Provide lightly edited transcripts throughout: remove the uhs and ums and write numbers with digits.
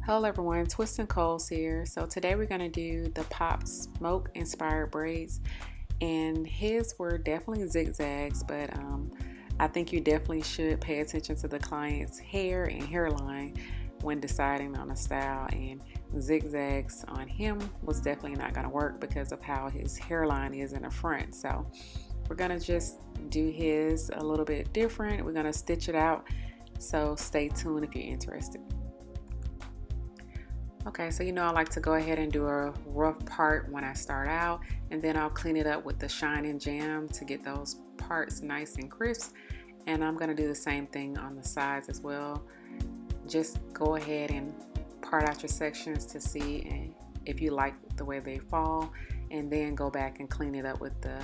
Hello everyone, TwistNCoils here. So today we're going to do the Pop Smoke inspired braids, and his were definitely zigzags, but I think you definitely should pay attention to the client's hair and hairline when deciding on a style, and zigzags on him was definitely not going to work because of how his hairline is in the front. So we're going to just do his a little bit different. We're going to stitch it out, so stay tuned if you're interested. Okay, so I like to go ahead and do a rough part when I start out, and then I'll clean it up with the shine and jam to get those parts nice and crisp. And I'm going to do the same thing on the sides as well. Just go ahead and part out your sections to see if you like the way they fall, and then go back and clean it up with the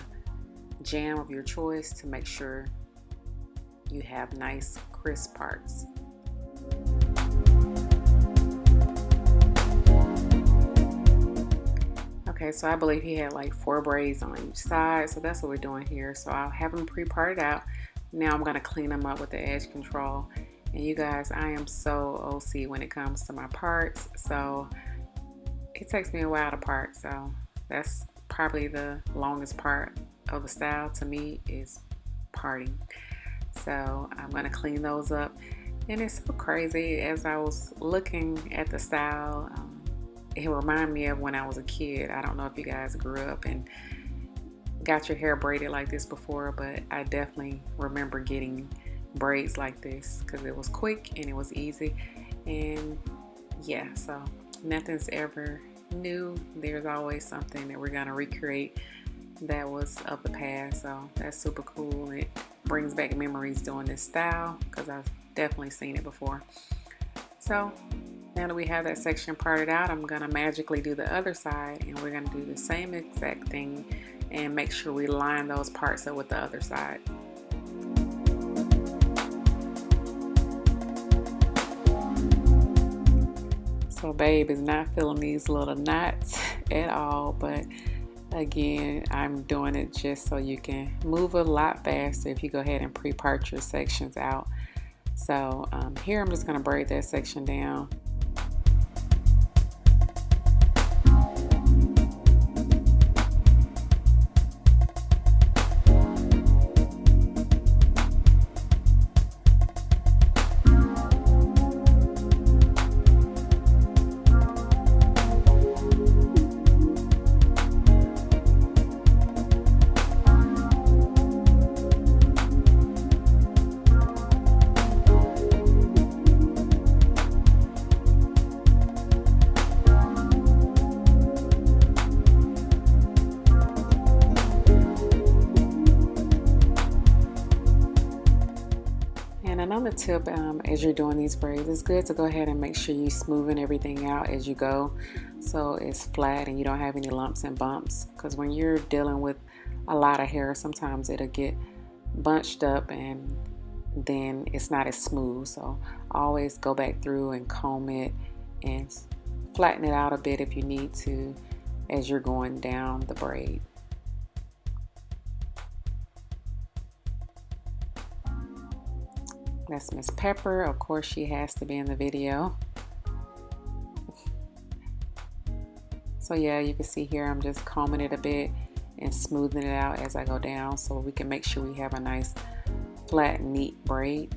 jam of your choice to make sure you have nice crisp parts. Okay, so I believe he had like 4 braids on each side, so that's what we're doing here. So I'll have them pre-parted out. Now I'm going to clean them up with the edge control. And you guys, I am so OC when it comes to my parts, so it takes me a while to part. So that's probably the longest part of the style to me, is parting. So I'm going to clean those up. And it's so crazy, as I was looking at the style, it reminded me of when I was a kid. I don't know if you guys grew up and got your hair braided like this before, but I definitely remember getting braids like this because it was quick and it was easy. And yeah, so nothing's ever new. There's always something that we're gonna recreate that was of the past. So that's super cool. It brings back memories doing this style because I've definitely seen it before. So now that we have that section parted out, I'm going to magically do the other side, and we're going to do the same exact thing and make sure we line those parts up with the other side. So babe is not feeling these little knots at all, but again, I'm doing it just so you can move a lot faster if you go ahead and pre-part your sections out. So here I'm just going to braid that section down. Another tip as you're doing these braids, it's good to go ahead and make sure you smoothing everything out as you go, so it's flat and you don't have any lumps and bumps, because when you're dealing with a lot of hair, sometimes it'll get bunched up and then it's not as smooth. So always go back through and comb it and flatten it out a bit if you need to as you're going down the braid. That's Miss Pepper. Of course, she has to be in the video. So yeah, you can see here I'm just combing it a bit and smoothing it out as I go down, so we can make sure we have a nice flat, neat braid.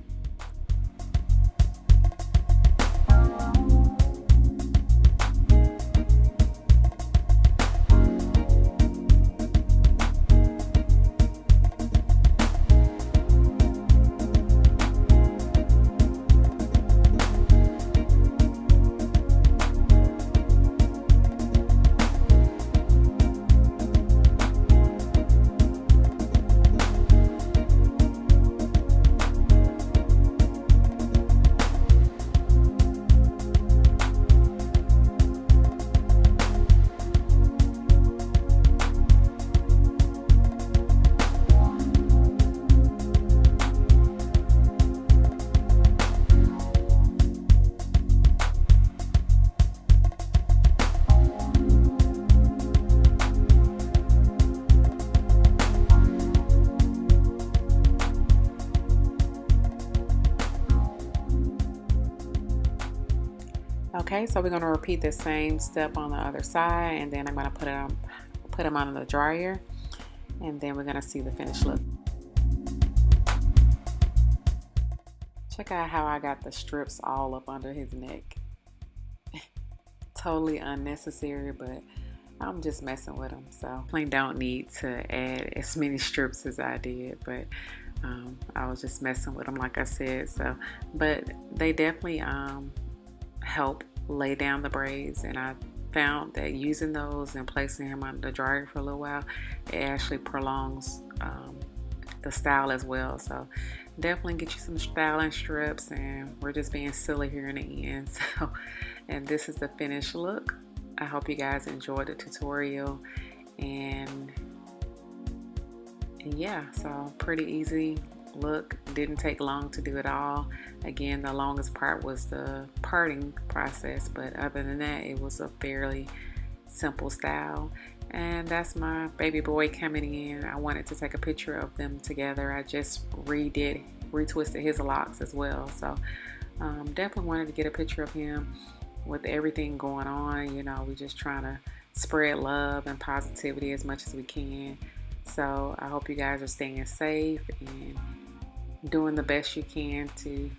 Okay, so we're going to repeat the same step on the other side, and then I'm going to put them on the dryer, and then we're going to see the finished look. Check out how I got the strips all up under his neck. Totally unnecessary, but I'm just messing with him. So plain don't need to add as many strips as I did, but I was just messing with them, like I said. So, but they definitely help lay down the braids, and I found that using those and placing him on the dryer for a little while, it actually prolongs the style as well. So definitely get you some styling strips, and we're just being silly here in the end. So, and this is the finished look. I hope you guys enjoyed the tutorial, and yeah, so pretty easy look. Didn't take long to do it all. Again, the longest part was the parting process, but other than that, it was a fairly simple style. And that's my baby boy coming in. I wanted to take a picture of them together. I just retwisted his locks as well, so definitely wanted to get a picture of him with everything going on. You know, we're just trying to spread love and positivity as much as we can. So I hope you guys are staying safe and doing the best you can to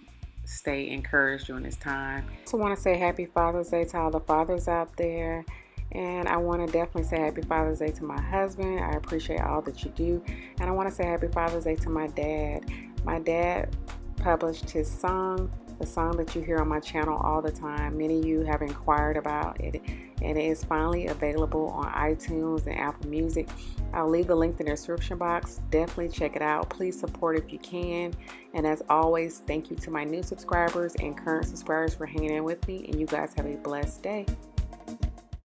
stay encouraged during this time. So I want to say happy Father's Day to all the fathers out there. And I want to definitely say happy Father's Day to my husband. I appreciate all that you do. And I want to say happy Father's Day to my dad. My dad published his song, the song that you hear on my channel all the time. Many of you have inquired about it, and it is finally available on iTunes and Apple Music. I'll leave the link in the description box. Definitely check it out. Please support if you can. And as always, thank you to my new subscribers and current subscribers for hanging in with me. And you guys have a blessed day.